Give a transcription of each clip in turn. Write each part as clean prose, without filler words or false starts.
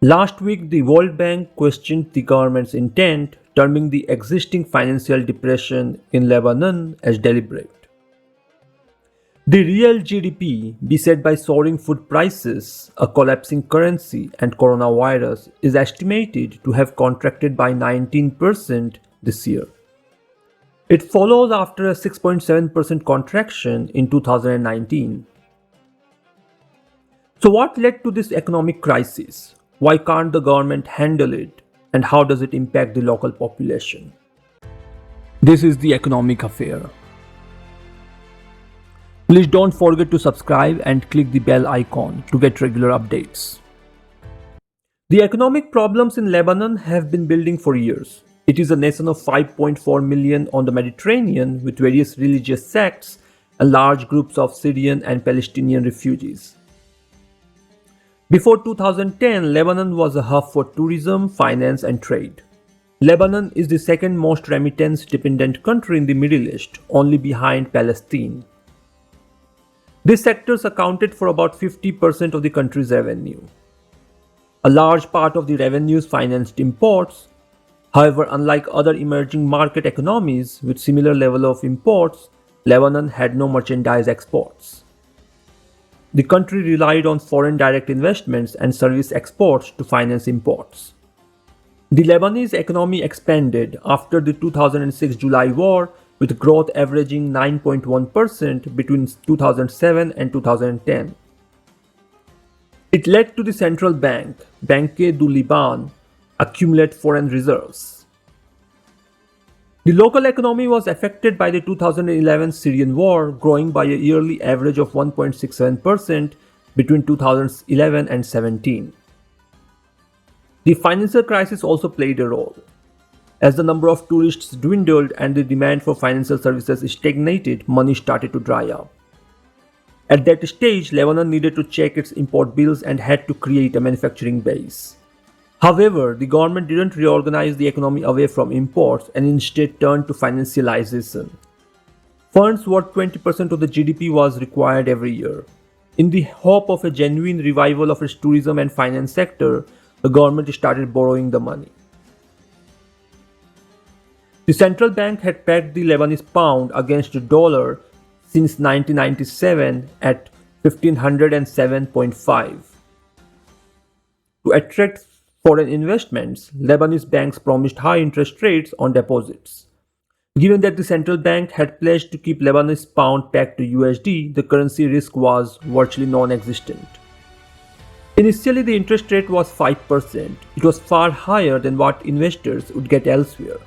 Last week, the World Bank questioned the government's intent, terming the existing financial depression in Lebanon as deliberate. The real GDP, beset by soaring food prices, a collapsing currency, and coronavirus, is estimated to have contracted by 19% this year. It follows after a 6.7% contraction in 2019. So, what led to this economic crisis? Why can't the government handle it? And how does it impact the local population? This is the economic affair. Please don't forget to subscribe and click the bell icon to get regular updates. The economic problems in Lebanon have been building for years. It is a nation of 5.4 million on the Mediterranean with various religious sects and large groups of Syrian and Palestinian refugees. Before 2010, Lebanon was a hub for tourism, finance, and trade. Lebanon is the second most remittance-dependent country in the Middle East, only behind Palestine. These sectors accounted for about 50% of the country's revenue. A large part of the revenues financed imports. However, unlike other emerging market economies with similar level of imports, Lebanon had no merchandise exports. The country relied on foreign direct investments and service exports to finance imports. The Lebanese economy expanded after the 2006 July war, with growth averaging 9.1% between 2007 and 2010. It led to the central bank, Banque du Liban, accumulate foreign reserves. The local economy was affected by the 2011 Syrian war, growing by a yearly average of 1.67% between 2011 and 17. The financial crisis also played a role. As the number of tourists dwindled and the demand for financial services stagnated, money started to dry up. At that stage, Lebanon needed to check its import bills and had to create a manufacturing base. However, the government didn't reorganize the economy away from imports and instead turned to financialization. Funds worth 20% of the GDP was required every year. In the hope of a genuine revival of its tourism and finance sector, the government started borrowing the money. The central bank had pegged the Lebanese pound against the dollar since 1997 at 1507.5. To attract foreign investments, Lebanese banks promised high interest rates on deposits. Given that the central bank had pledged to keep Lebanese pound pegged to USD, the currency risk was virtually non-existent. Initially, the interest rate was 5%. It was far higher than what investors would get elsewhere.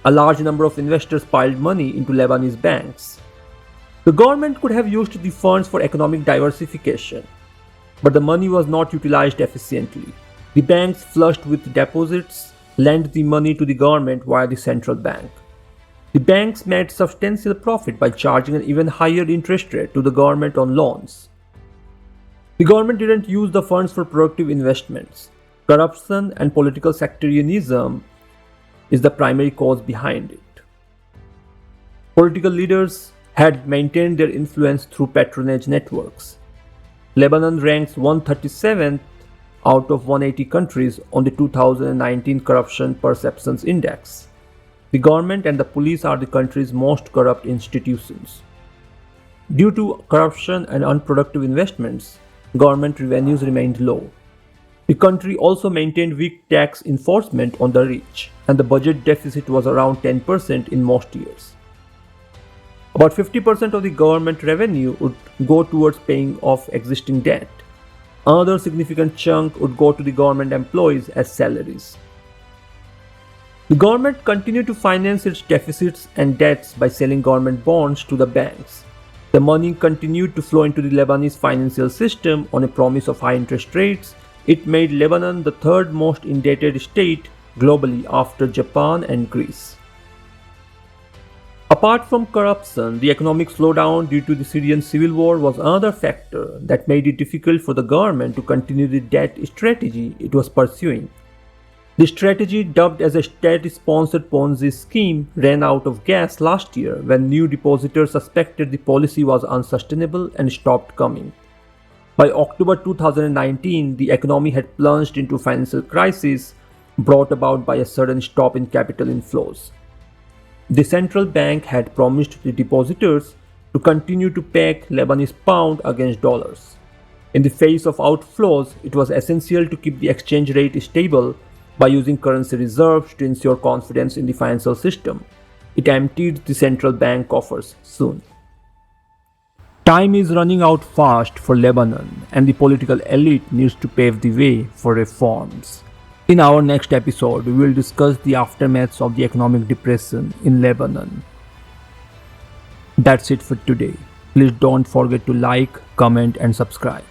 A large number of investors piled money into Lebanese banks. The government could have used the funds for economic diversification, but the money was not utilized efficiently. The banks, flushed with deposits, lent the money to the government via the central bank. The banks made substantial profit by charging an even higher interest rate to the government on loans. The government didn't use the funds for productive investments. Corruption and political sectarianism is the primary cause behind it. Political leaders had maintained their influence through patronage networks. Lebanon ranks 137th out of 180 countries on the 2019 Corruption Perceptions Index. The government and the police are the country's most corrupt institutions. Due to corruption and unproductive investments, government revenues remained low. The country also maintained weak tax enforcement on the rich, and the budget deficit was around 10% in most years. About 50% of the government revenue would go towards paying off existing debt. Another significant chunk would go to the government employees as salaries. The government continued to finance its deficits and debts by selling government bonds to the banks. The money continued to flow into the Lebanese financial system on a promise of high interest rates. It made Lebanon the third most indebted state globally after Japan and Greece. Apart from corruption, the economic slowdown due to the Syrian civil war was another factor that made it difficult for the government to continue the debt strategy it was pursuing. The strategy, dubbed as a state-sponsored Ponzi scheme, ran out of gas last year when new depositors suspected the policy was unsustainable and stopped coming. By October 2019, the economy had plunged into financial crisis brought about by a sudden stop in capital inflows. The central bank had promised the depositors to continue to peg Lebanese pound against dollars. In the face of outflows, it was essential to keep the exchange rate stable by using currency reserves to ensure confidence in the financial system. It emptied the central bank coffers soon. Time is running out fast for Lebanon, and the political elite needs to pave the way for reforms. In our next episode, we will discuss the aftermaths of the economic depression in Lebanon. That's it for today. Please don't forget to like, comment, and subscribe.